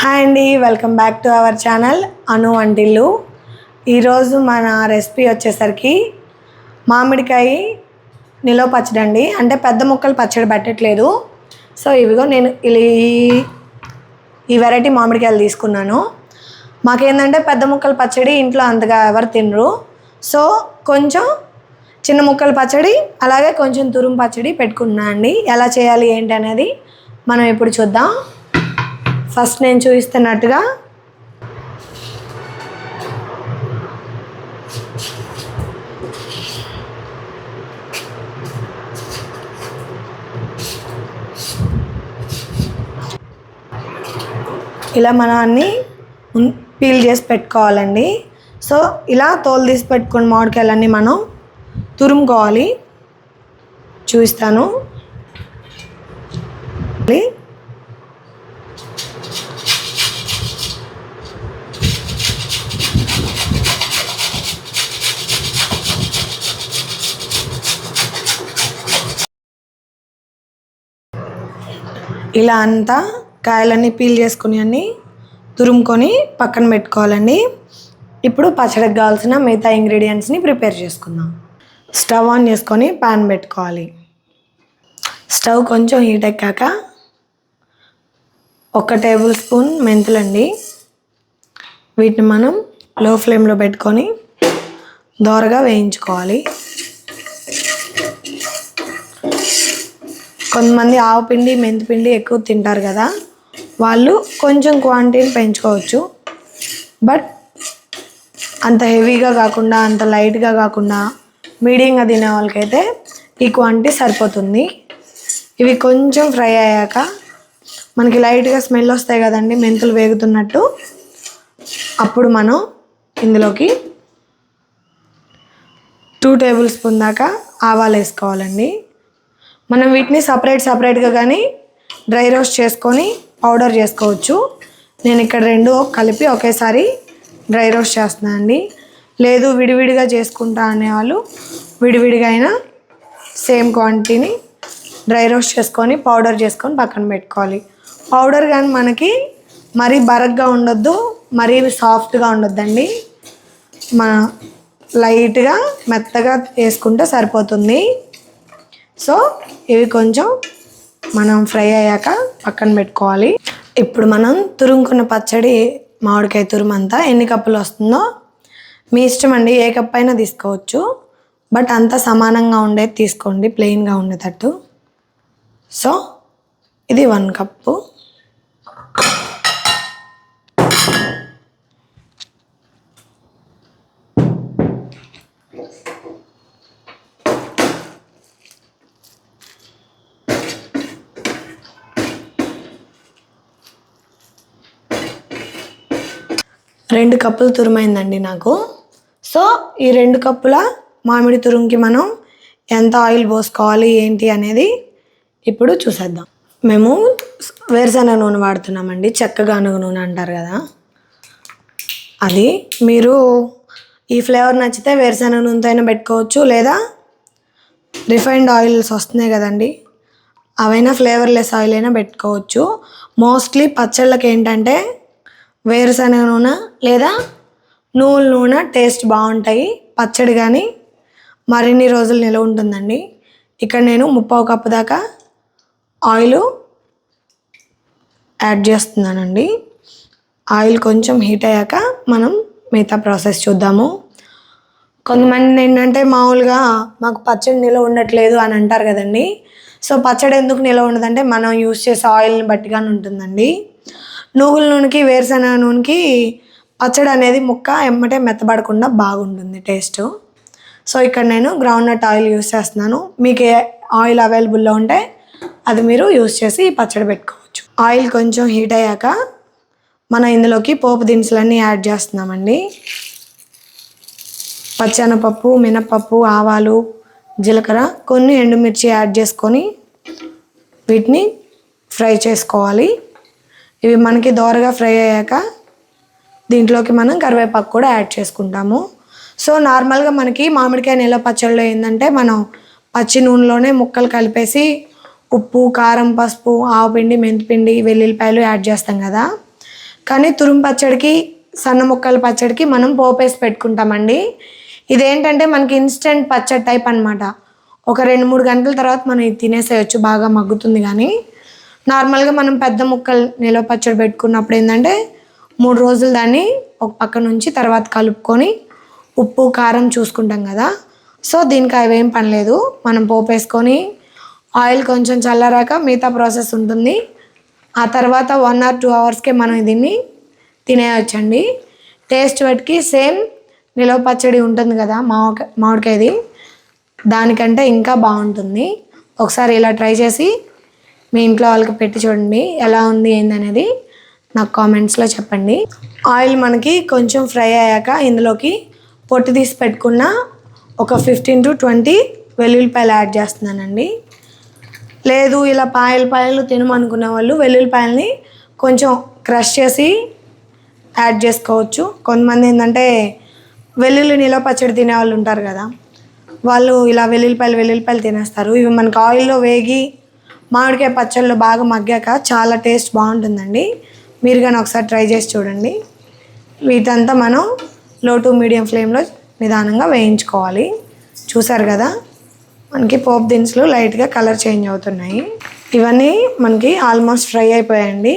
Hi అండి, welcome back to our channel Anu వంటిల్లు. ఈరోజు మన రెసిపీ వచ్చేసరికి మామిడికాయ నిలవ పచ్చడి అండి. అంటే పెద్ద ముక్కలు పచ్చడి పెట్టట్లేదు. సో ఇవిగో నేను ఈ వెరైటీ మామిడికాయలు తీసుకున్నాను. మాకేంటంటే పెద్ద ముక్కలు పచ్చడి ఇంట్లో అంతగా ఎవరు తినరు. సో కొంచెం చిన్న ముక్కల పచ్చడి అలాగే కొంచెం తురుము పచ్చడి పెట్టుకున్నా అండి. ఎలా చేయాలి ఏంటి అనేది మనం ఇప్పుడు చూద్దాం. ఫస్ట్ నేను చూపిస్తున్నట్టుగా ఇలా మనం అన్నీ పీల్ చేసి పెట్టుకోవాలండి. సో ఇలా తోలు తీసి పెట్టుకున్న మామిడికాయలన్నీ మనం తురుముకోవాలి. చూపిస్తాను. ఇలా అంతా కాయలన్నీ పీల్ చేసుకుని అన్నీ తురుముకొని పక్కన పెట్టుకోవాలండి. ఇప్పుడు పచ్చడికి కావాల్సిన మిగతా ఇంగ్రీడియంట్స్ని ప్రిపేర్ చేసుకుందాం. స్టవ్ ఆన్ చేసుకొని ప్యాన్ పెట్టుకోవాలి. స్టవ్ కొంచెం హీట్ ఎక్కాక 1 టేబుల్ స్పూన్ మెంతులండి. వీటిని మనం లో ఫ్లేమ్లో పెట్టుకొని దోరగా వేయించుకోవాలి. కొంతమంది ఆవపిండి మెంతిపిండి ఎక్కువ తింటారు కదా, వాళ్ళు కొంచెం క్వాంటిటీని పెంచుకోవచ్చు. బట్ అంత హెవీగా కాకుండా అంత లైట్గా కాకుండా మీడియంగా తినే వాళ్ళకైతే ఈ క్వాంటిటీ సరిపోతుంది. ఇవి కొంచెం ఫ్రై అయ్యాక మనకి లైట్గా స్మెల్ వస్తాయి కదండి మెంతులు వేగుతున్నట్టు. అప్పుడు మనం ఇందులోకి 2 టేబుల్ స్పూన్ దాకా ఆవాలు వేసుకోవాలండి. మనం వీటిని సపరేట్గా కానీ డ్రై రోస్ట్ చేసుకొని పౌడర్ చేసుకోవచ్చు. నేను ఇక్కడ 2 కలిపి ఒకేసారి డ్రై రోస్ట్ చేస్తున్నాను అండి. లేదు విడివిడిగా చేసుకుంటా అనేవాళ్ళు విడివిడిగా అయినా సేమ్ క్వాంటిటీని డ్రై రోస్ట్ చేసుకొని పౌడర్ చేసుకొని పక్కన పెట్టుకోవాలి. పౌడర్ కానీ మనకి మరీ బరగ్గా ఉండొద్దు, మరీ సాఫ్ట్గా ఉండొద్దండి. మన లైట్గా మెత్తగా వేసుకుంటే సరిపోతుంది. సో ఇవి కొంచెం మనం ఫ్రై అయ్యాక పక్కన పెట్టుకోవాలి. ఇప్పుడు మనం తురుముకున్న పచ్చడి మామిడికాయ తురుము అంతా ఎన్ని కప్పులు వస్తుందో మీ ఇష్టం అండి. ఏ కప్ అయినా తీసుకోవచ్చు. బట్ అంతా సమానంగా ఉండేది తీసుకోండి, ప్లెయిన్గా ఉండేటట్టు. సో ఇది 1 కప్పు. రెండు కప్పులు తురుమైందండి నాకు. సో ఈ 2 కప్పుల మామిడి తురుముకి మనం ఎంత ఆయిల్ పోసుకోవాలి ఏంటి అనేది ఇప్పుడు చూసేద్దాం. మేము వేరుశనగ నూనె వాడుతున్నామండి. చెక్కగానుగ నూనె అంటారు కదా అది. మీరు ఈ ఫ్లేవర్ నచ్చితే వేరుశనగ నూనెతో అయినా పెట్టుకోవచ్చు, లేదా రిఫైన్డ్ ఆయిల్స్ వస్తున్నాయి కదండి అవైనా ఫ్లేవర్లెస్ ఆయిల్ అయినా పెట్టుకోవచ్చు. మోస్ట్లీ పచ్చళ్ళకి ఏంటంటే వేరుశనగ నూనె లేదా నువ్వుల నూనె టేస్ట్ బాగుంటాయి. పచ్చడి కానీ మరిన్ని రోజులు నిలవ ఉంటుందండి. ఇక్కడ నేను 3/4 కప్పు దాకా ఆయిల్ యాడ్ చేస్తున్నానండి. ఆయిల్ కొంచెం హీట్ అయ్యాక మనం మిగతా ప్రాసెస్ చూద్దాము. కొంతమంది ఏంటంటే మామూలుగా మాకు పచ్చడి నిలవ ఉండట్లేదు అని అంటారు కదండి. సో పచ్చడి ఎందుకు నిలవ ఉండదంటే మనం యూస్ చేసే ఆయిల్ని బట్టిగానే ఉంటుందండి. నువ్వుల నూనెకి వేరుశనగ నూనెకి పచ్చడి అనేది ముక్క ఎమ్మటే మెత్తబడకుండా బాగుంటుంది టేస్ట్. సో ఇక్కడ నేను గ్రౌండ్నట్ ఆయిల్ యూస్ చేస్తున్నాను. మీకు ఏ ఆయిల్ అవైలబుల్లో ఉంటే అది మీరు యూస్ చేసి పచ్చడి పెట్టుకోవచ్చు. ఆయిల్ కొంచెం హీట్ అయ్యాక మనం ఇందులోకి పోపు దినుసులన్నీ యాడ్ చేస్తున్నామండి. పచ్చెనపప్పు, మినపప్పు, ఆవాలు, జీలకర్ర, కొన్ని ఎండుమిర్చి యాడ్ చేసుకొని వీటిని ఫ్రై చేసుకోవాలి. ఇవి మనకి దోరగా ఫ్రై అయ్యాక దీంట్లోకి మనం కరివేపాకు కూడా యాడ్ చేసుకుంటాము. సో నార్మల్గా మనకి మామిడికాయ నిలవ పచ్చడిలో ఏంటంటే మనం పచ్చి నూనెలోనే ముక్కలు కలిపేసి ఉప్పు, కారం, పసుపు, ఆవపిండి, మెంతిపిండి, వెల్లుల్లిపాయలు యాడ్ చేస్తాం కదా. కానీ తురుము పచ్చడికి సన్న ముక్కల పచ్చడికి మనం పోపేసి పెట్టుకుంటామండి. ఇదేంటంటే మనకి ఇన్స్టెంట్ పచ్చడి టైప్ అనమాట. ఒక 2-3 గంటల తర్వాత మనం ఇది తినేసేయచ్చు, బాగా మగ్గుతుంది. కానీ నార్మల్గా మనం పెద్ద ముక్కలు నిలవ పచ్చడి పెట్టుకున్నప్పుడు ఏంటంటే 3 రోజులు దాన్ని ఒక పక్క నుంచి తర్వాత కలుపుకొని ఉప్పు కారం చూసుకుంటాం కదా. సో దీనికి అవేం పని లేదు. మనం పోపేసుకొని ఆయిల్ కొంచెం చల్లారాక మిగతా ప్రాసెస్ ఉంటుంది. ఆ తర్వాత 1 or 2 అవర్స్కే మనం దీన్ని తినేయచ్చండి. టేస్ట్ బట్టి సేమ్ నిలవ పచ్చడి ఉంటుంది కదా మామిడికాయది, దానికంటే ఇంకా బాగుంటుంది. ఒకసారి ఇలా ట్రై చేసి మీ ఇంట్లో వాళ్ళకి పెట్టి చూడండి, ఎలా ఉంది ఏందనేది నాకు కామెంట్స్లో చెప్పండి. ఆయిల్ మనకి కొంచెం ఫ్రై అయ్యాక ఇందులోకి పొట్టు తీసి పెట్టుకున్న ఒక 15 to 20 వెల్లుల్లిపాయలు యాడ్ చేస్తున్నానండి. లేదు ఇలా పాయలు తినమనుకునే వాళ్ళు వెల్లుల్లిపాయలని కొంచెం క్రష్ చేసి యాడ్ చేసుకోవచ్చు. కొంతమంది ఏంటంటే వెల్లుల్లి నిలవ పచ్చడి తినే వాళ్ళు ఉంటారు కదా, వాళ్ళు ఇలా వెల్లుల్లిపాయలు తినేస్తారు. ఇవి మనకు ఆయిల్లో వేగి మామిడికాయ పచ్చళ్ళు బాగా మగ్గాక చాలా టేస్ట్ బాగుంటుందండి. మీరు కానీ ఒకసారి ట్రై చేసి చూడండి. వీటంతా మనం లో టు మీడియం ఫ్లేమ్లో నిదానంగా వేయించుకోవాలి. చూసారు కదా, మనకి పోపు దినుసులు లైట్గా కలర్ చేంజ్ అవుతున్నాయి. ఇవన్నీ మనకి ఆల్మోస్ట్ ఫ్రై అయిపోయాయండి.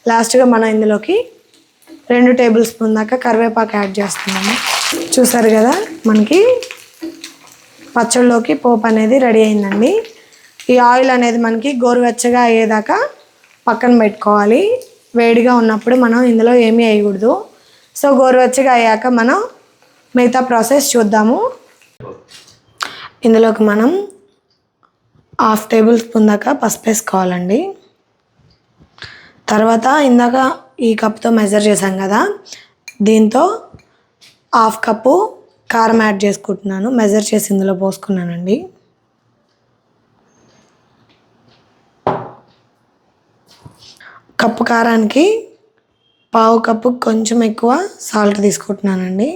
లాస్ట్గా మనం ఇందులోకి 2 టేబుల్ స్పూన్ దాకా కరివేపాకు యాడ్ చేస్తున్నాము. చూసారు కదా, మనకి పచ్చళ్ళలోకి పోపు అనేది రెడీ అయిందండి. ఈ ఆయిల్ అనేది మనకి గోరువెచ్చగా అయ్యేదాకా పక్కన పెట్టుకోవాలి. వేడిగా ఉన్నప్పుడు మనం ఇందులో ఏమీ వేయకూడదు. సో గోరువెచ్చగా అయ్యాక మనం మిగతా ప్రాసెస్ చూద్దాము. ఇందులోకి మనం 1/2 టేబుల్ స్పూన్ దాకా పసుపు వేసుకోవాలండి. తర్వాత ఇందాక ఈ కప్తో మెజర్ చేశాం కదా, దీంతో 1/2 కప్పు కారం యాడ్ చేసుకుంటున్నాను. మెజర్ చేసి ఇందులో పోసుకున్నానండి. కప్పు కారానికి 1/2 కప్పు కొంచెం ఎక్కువ సాల్ట్ తీసుకుంటున్నానండి.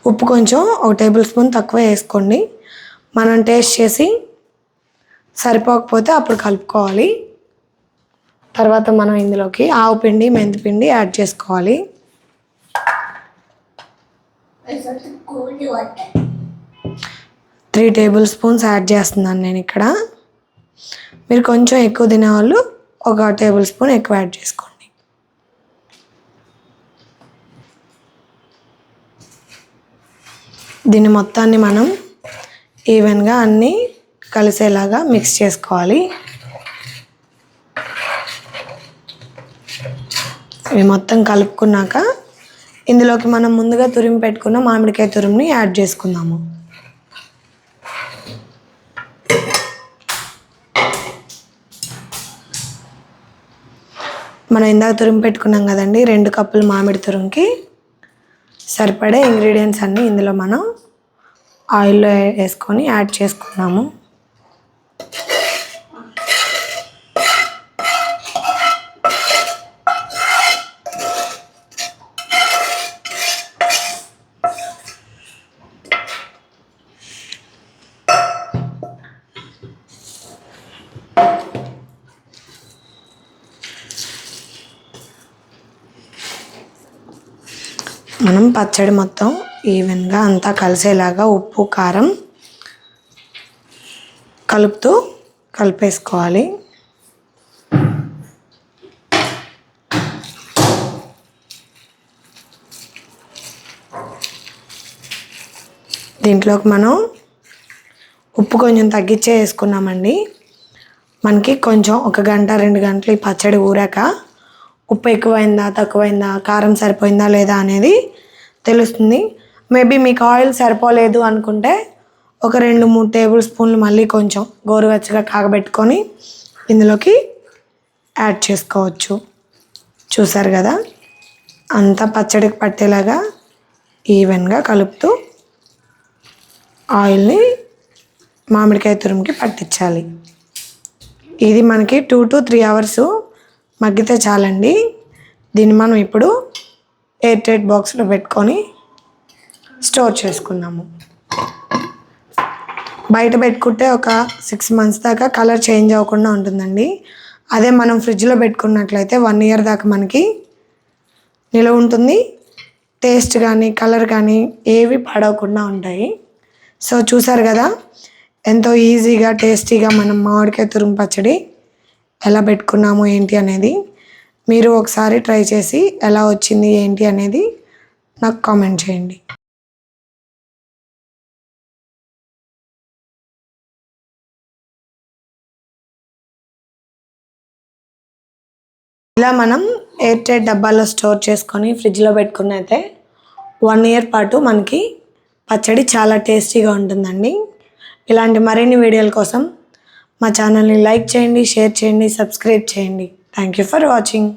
ఉప్పు కొంచెం 1 టేబుల్ స్పూన్ తక్కువ వేసుకోండి. మనం టేస్ట్ చేసి సరిపోకపోతే అప్పుడు కలుపుకోవాలి. తర్వాత మనం ఇందులోకి ఆవు పిండి, మెంతి పిండి యాడ్ చేసుకోవాలి. 3 టేబుల్ స్పూన్స్ యాడ్ చేస్తున్నాను నేను ఇక్కడ. మీరు కొంచెం ఎక్కువ తినేవాళ్ళు 1 టేబుల్ స్పూన్ ఎక్కువ యాడ్ చేసుకోండి. దీన్ని మొత్తాన్ని మనం ఈవెన్గా అన్నీ కలిసేలాగా మిక్స్ చేసుకోవాలి. ఇవి మొత్తం కలుపుకున్నాక ఇందులోకి మనం ముందుగా తురిమి పెట్టుకున్న మామిడికాయ తురుముని యాడ్ చేసుకుందాము. మనం ఇందాక తురిమి పెట్టుకున్నాం కదండి, 2 కప్పులు మామిడి తురుముకి సరిపడే ఇంగ్రీడియంట్స్ అన్నీ ఇందులో మనం ఆయిల్లో వేసుకొని యాడ్ చేసుకున్నాము. మనం పచ్చడి మొత్తం ఈవెన్గా అంతా కలిసేలాగా ఉప్పు కారం కలిపేసుకోవాలి. దీంట్లోకి మనం ఉప్పు కొంచెం తగ్గించే వేసుకున్నామండి. మనకి కొంచెం 1 గంట 2 గంటలు ఈ పచ్చడి ఊరాక ఉప్పు ఎక్కువైందా తక్కువైందా, కారం సరిపోయిందా లేదా అనేది తెలుస్తుంది. మేబీ మీకు ఆయిల్ సరిపోలేదు అనుకుంటే ఒక 2-3 టేబుల్ స్పూన్లు మళ్ళీ కొంచెం గోరువెచ్చగా కాగబెట్టుకొని ఇందులోకి యాడ్ చేసుకోవచ్చు. చూసారు కదా, అంతా పచ్చడికి పట్టేలాగా ఈవెన్గా కలుపుతూ ఆయిల్ని మామిడికాయ తురుముకి పట్టించాలి. ఇది మనకి 2 to 3 అవర్స్ మగ్గితే చాలండి. దీన్ని మనం ఇప్పుడు ఎయిర్ టైట్ బాక్స్లో పెట్టుకొని స్టోర్ చేసుకున్నాము. బయట పెట్టుకుంటే ఒక 6 months దాకా కలర్ చేంజ్ అవ్వకుండా ఉంటుందండి. అదే మనం ఫ్రిడ్జ్లో పెట్టుకున్నట్లయితే 1 year దాకా మనకి నిలవ ఉంటుంది. టేస్ట్ కానీ కలర్ కానీ ఏవి పాడవకుండా ఉంటాయి. సో చూసారు కదా ఎంతో ఈజీగా టేస్టీగా మనం మామిడికాయ తురుము పచ్చడి ఎలా పెట్టుకున్నాము ఏంటి అనేది. మీరు ఒకసారి ట్రై చేసి ఎలా వచ్చింది ఏంటి అనేది నాకు కామెంట్ చేయండి. ఇలా మనం ఎయిర్ టైట్ డబ్బాలో స్టోర్ చేసుకొని ఫ్రిడ్జ్లో పెట్టుకున్నైతే 1 ఇయర్ పాటు మనకి పచ్చడి చాలా టేస్టీగా ఉంటుందండి. ఇలాంటి మరిన్ని వీడియోల కోసం మా ఛానల్ని లైక్ చేయండి, షేర్ చేయండి, సబ్స్క్రైబ్ చేయండి. Thank you for watching.